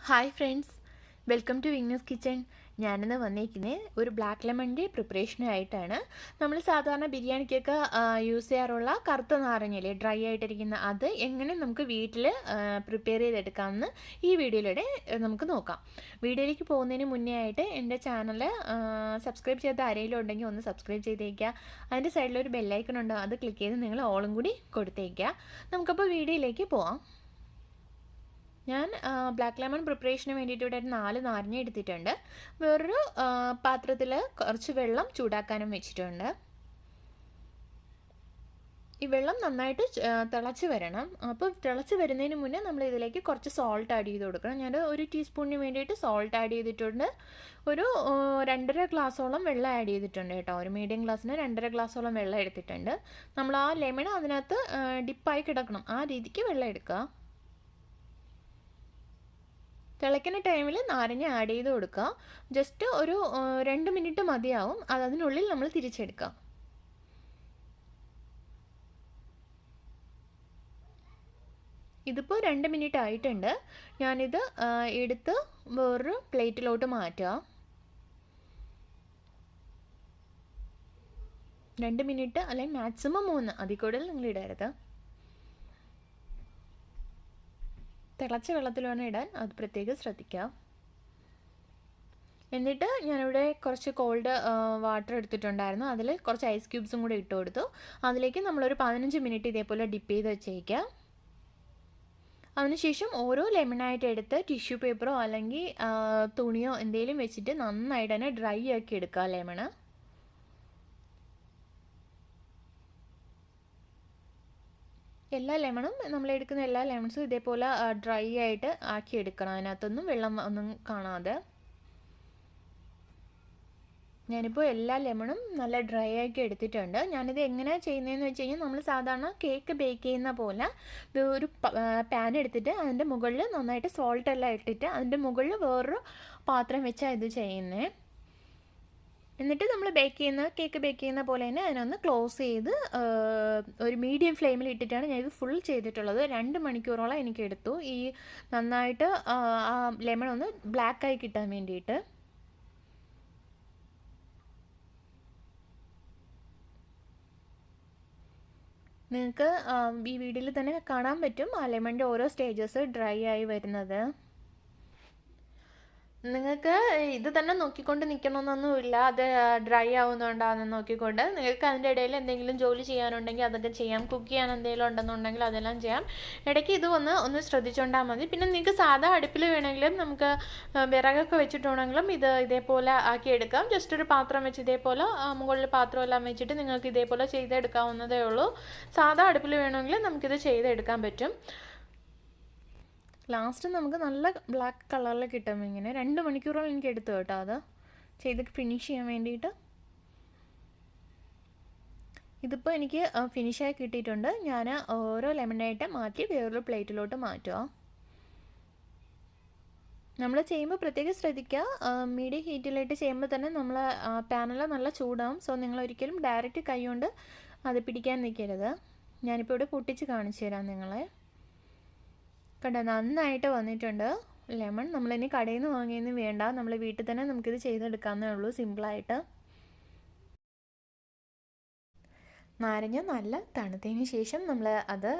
Hi friends, welcome to Vignu's kitchen. ഞാനിന്ന് വന്നിരിക്കുന്നത് ഒരു ബ്ലാക്ക് ലെമണിൻ്റെ പ്രിപ്പറേഷനായിട്ടാണ്. നമ്മൾ സാധാരണ ബിരിയാണിക്കൊക്കെ യൂസ് ചെയ്യാറുള്ള കറുത്ത നാരങ്ങയില്ലേ, ഡ്രൈ ആയിട്ടിരിക്കുന്ന അത് എങ്ങനെ നമുക്ക് വീട്ടിൽ പ്രിപ്പയർ ചെയ്തെടുക്കാമെന്ന് ഈ വീഡിയോയിലൂടെ നമുക്ക് നോക്കാം. വീഡിയോയിലേക്ക് പോകുന്നതിന് മുന്നേ ആയിട്ട് എൻ്റെ ചാനൽ സബ്സ്ക്രൈബ് ചെയ്ത ആരെങ്കിലും ഉണ്ടെങ്കിൽ ഒന്ന് സബ്സ്ക്രൈബ് ചെയ്തേക്കുക. അതിൻ്റെ സൈഡിലൊരു ബെല്ലൈക്കൺ ഉണ്ട്, അത് ക്ലിക്ക് ചെയ്ത് നിങ്ങൾ ഓളും കൂടി കൊടുത്തേക്കുക. നമുക്കപ്പോൾ വീഡിയോയിലേക്ക് പോവാം. ഞാൻ ബ്ലാക്ക് ലെമൺ പ്രിപ്പറേഷന് വേണ്ടിയിട്ട് ഇവിടെ 4 നാരങ്ങ എടുത്തിട്ടുണ്ട്. വേറൊരു പാത്രത്തിൽ കുറച്ച് വെള്ളം ചൂടാക്കാനും വെച്ചിട്ടുണ്ട്. ഈ വെള്ളം നന്നായിട്ട് തിളച്ച് വരണം. അപ്പോൾ തിളച്ച് വരുന്നതിന് മുന്നേ നമ്മൾ ഇതിലേക്ക് കുറച്ച് സോൾട്ട് ആഡ് ചെയ്ത് കൊടുക്കണം. ഞാൻ 1 ടീസ്പൂണിന് വേണ്ടിയിട്ട് സോൾട്ട് ആഡ് ചെയ്തിട്ടുണ്ട്. ഒരു 2.5 ഗ്ലാസോളം വെള്ളം ആഡ് ചെയ്തിട്ടുണ്ട് കേട്ടോ. ഒരു മീഡിയം ഗ്ലാസ്സിന് 2.5 ഗ്ലാസോളം വെള്ളം എടുത്തിട്ടുണ്ട്. നമ്മൾ ആ ലെമൺ അതിനകത്ത് ഡിപ്പായി കിടക്കണം, ആ രീതിക്ക് വെള്ളം എടുക്കുക. തിളയ്ക്കുന്ന ടൈമിൽ നാരങ്ങ ആഡ് ചെയ്ത് കൊടുക്കുക. ജസ്റ്റ് ഒരു 2 മിനിറ്റ് മതിയാവും. അതിനുള്ളിൽ നമ്മൾ തിരിച്ചെടുക്കുക. ഇതിപ്പോൾ 2 മിനിറ്റ് ആയിട്ടുണ്ട്. ഞാനിത് എടുത്ത് വേറൊരു പ്ലേറ്റിലോട്ട് മാറ്റുക. 2 മിനിറ്റ് അല്ലെങ്കിൽ മാക്സിമം 3, അതിൽ കൂടുതൽ നിങ്ങൾ ഇടരുത്. തിളച്ച വെള്ളത്തിൽ വേണം ഇടാൻ, അത് പ്രത്യേകം ശ്രദ്ധിക്കുക. എന്നിട്ട് ഞാനിവിടെ കുറച്ച് കോൾഡ് വാട്ടർ എടുത്തിട്ടുണ്ടായിരുന്നു. അതിൽ കുറച്ച് ഐസ് ക്യൂബ്സും കൂടി ഇട്ട് കൊടുത്തു. അതിലേക്ക് നമ്മളൊരു 15 മിനിറ്റ് ഇതേപോലെ ഡിപ്പ് ചെയ്ത് വെച്ചേക്കുക. അതിനുശേഷം ഓരോ ലെമണായിട്ട് എടുത്ത് ടിഷ്യൂ പേപ്പറോ അല്ലെങ്കിൽ തുണിയോ എന്തെങ്കിലും വെച്ചിട്ട് നന്നായിട്ട് തന്നെ ഡ്രൈ ആക്കി എടുക്കുക ലെമണ്. എല്ലാ ലെമണും നമ്മൾ എടുക്കുന്ന എല്ലാ ലെമൺസും ഇതേപോലെ ഡ്രൈ ആയിട്ട് ആക്കി എടുക്കണം. അതിനകത്തൊന്നും വെള്ളം ഒന്നും കാണാതെ. ഞാനിപ്പോൾ എല്ലാ ലെമണും നല്ല ഡ്രൈ ആക്കി എടുത്തിട്ടുണ്ട്. ഞാനിത് എങ്ങനെയാണ് ചെയ്യുന്നതെന്ന് വെച്ച് കഴിഞ്ഞാൽ നമ്മൾ സാധാരണ കേക്ക് ബേക്ക് ചെയ്യുന്ന പോലെ ഒരു പാൻ എടുത്തിട്ട് അതിൻ്റെ മുകളിൽ നന്നായിട്ട് സോൾട്ട് എല്ലാം ഇട്ടിട്ട് അതിൻ്റെ മുകളിൽ വേറൊരു പാത്രം വെച്ചാണ് ഇത് ചെയ്യുന്നത്. എന്നിട്ട് നമ്മൾ കേക്ക് ബേക്ക് ചെയ്യുന്ന പോലെ തന്നെ അതിനൊന്ന് ക്ലോസ് ചെയ്ത് ഒരു മീഡിയം ഫ്ലെയിമിൽ ഇട്ടിട്ടാണ് ഞാനിത് ഫുൾ ചെയ്തിട്ടുള്ളത്. 2 മണിക്കൂറോളം എനിക്ക് എടുത്തു ഈ നന്നായിട്ട് ആ ലെമൺ ഒന്ന് ബ്ലാക്കായി കിട്ടാൻ വേണ്ടിയിട്ട്. നിങ്ങൾക്ക് ഈ വീഡിയോയിൽ തന്നെ കാണാൻ പറ്റും ആ ലെമണിൻ്റെ ഓരോ സ്റ്റേജസ് ഡ്രൈ ആയി വരുന്നത്. നിങ്ങൾക്ക് ഇത് തന്നെ നോക്കിക്കൊണ്ട് നിൽക്കണമെന്നൊന്നുമില്ല. അത് ഡ്രൈ ആവുന്നുണ്ടാകുന്ന നോക്കിക്കൊണ്ട് നിങ്ങൾക്ക് അതിൻ്റെ ഇടയിൽ എന്തെങ്കിലും ജോലി ചെയ്യാനുണ്ടെങ്കിൽ അതൊക്കെ ചെയ്യാം. കുക്ക് ചെയ്യാൻ എന്തെങ്കിലും ഉണ്ടെന്നുണ്ടെങ്കിൽ അതെല്ലാം ചെയ്യാം. ഇടയ്ക്ക് ഇത് ഒന്ന് ശ്രദ്ധിച്ചുകൊണ്ടാൽ മതി. പിന്നെ നിങ്ങൾക്ക് സാധാ അടുപ്പിൽ വേണമെങ്കിലും നമുക്ക് വിറകൊക്കെ വെച്ചിട്ടുണ്ടെങ്കിലും ഇതേപോലെ ആക്കിയെടുക്കാം. ജസ്റ്റ് ഒരു പാത്രം വെച്ച് ഇതേപോലെ മുകളിൽ പാത്രമെല്ലാം വെച്ചിട്ട് നിങ്ങൾക്ക് ഇതേപോലെ ചെയ്തെടുക്കാവുന്നതേ ഉള്ളൂ. സാധാ അടുപ്പിൽ വേണമെങ്കിൽ നമുക്കിത് ചെയ്തെടുക്കാൻ പറ്റും. ലാസ്റ്റ് നമുക്ക് നല്ല ബ്ലാക്ക് കളറിൽ കിട്ടും. ഇങ്ങനെ 2 മണിക്കൂറോളം എനിക്ക് എടുത്തു കേട്ടോ അത് ചെയ്ത് ഫിനിഷ് ചെയ്യാൻ വേണ്ടിയിട്ട്. ഇതിപ്പോൾ എനിക്ക് ഫിനിഷായി കിട്ടിയിട്ടുണ്ട്. ഞാൻ ഓരോ ലെമണായിട്ട് മാറ്റി വേറൊരു പ്ലേറ്റിലോട്ട് മാറ്റുക. നമ്മൾ ചെയ്യുമ്പോൾ പ്രത്യേകം ശ്രദ്ധിക്കുക. മീഡിയം ഹീറ്റിലിട്ട് ചെയ്യുമ്പോൾ തന്നെ നമ്മൾ പാനിൽ നല്ല ചൂടാവും. സോ നിങ്ങൾ ഒരിക്കലും ഡയറക്റ്റ് കൈ കൊണ്ട് അത് പിടിക്കാൻ നിൽക്കരുത്. ഞാനിപ്പോൾ ഇവിടെ പൊട്ടിച്ച് കാണിച്ചു തരാം നിങ്ങളെ. കണ്ടോ, നന്നായിട്ട് വന്നിട്ടുണ്ട് ലെമൺ. നമ്മളിനി കടയിൽ നിന്ന് വാങ്ങിയൊന്നും വേണ്ട, നമ്മൾ വീട്ടിൽ തന്നെ നമുക്കിത് ചെയ്തെടുക്കാവുന്നേ ഉള്ളൂ സിമ്പിളായിട്ട്. നാരങ്ങ നല്ല തണുത്തതിന് ശേഷം നമ്മൾ അത്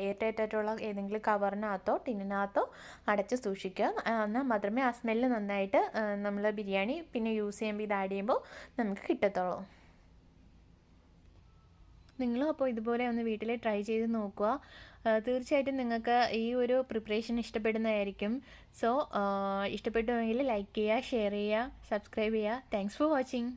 എയർ ടൈറ്റായിട്ടുള്ള ഏതെങ്കിലും കവറിനകത്തോ ടിന്നിനകത്തോ അടച്ച് സൂക്ഷിക്കുക. എന്നാൽ മാത്രമേ ആ സ്മെല്ല് നന്നായിട്ട് നമ്മൾ ബിരിയാണി പിന്നെ യൂസ് ചെയ്യുമ്പോൾ ഇത് ആഡ് ചെയ്യുമ്പോൾ നമുക്ക് കിട്ടത്തുള്ളൂ. നിങ്ങളും അപ്പോൾ ഇതുപോലെ ഒന്ന് വീട്ടിൽ ട്രൈ ചെയ്ത് നോക്കുക. തീർച്ചയായിട്ടും നിങ്ങൾക്ക് ഈ ഒരു പ്രിപ്പറേഷൻ ഇഷ്ടപ്പെടുന്നതായിരിക്കും. സോ ഇഷ്ടപ്പെട്ടുവെങ്കിൽ ലൈക്ക് ചെയ്യുക, ഷെയർ ചെയ്യുക, സബ്സ്ക്രൈബ് ചെയ്യുക. Thanks for watching.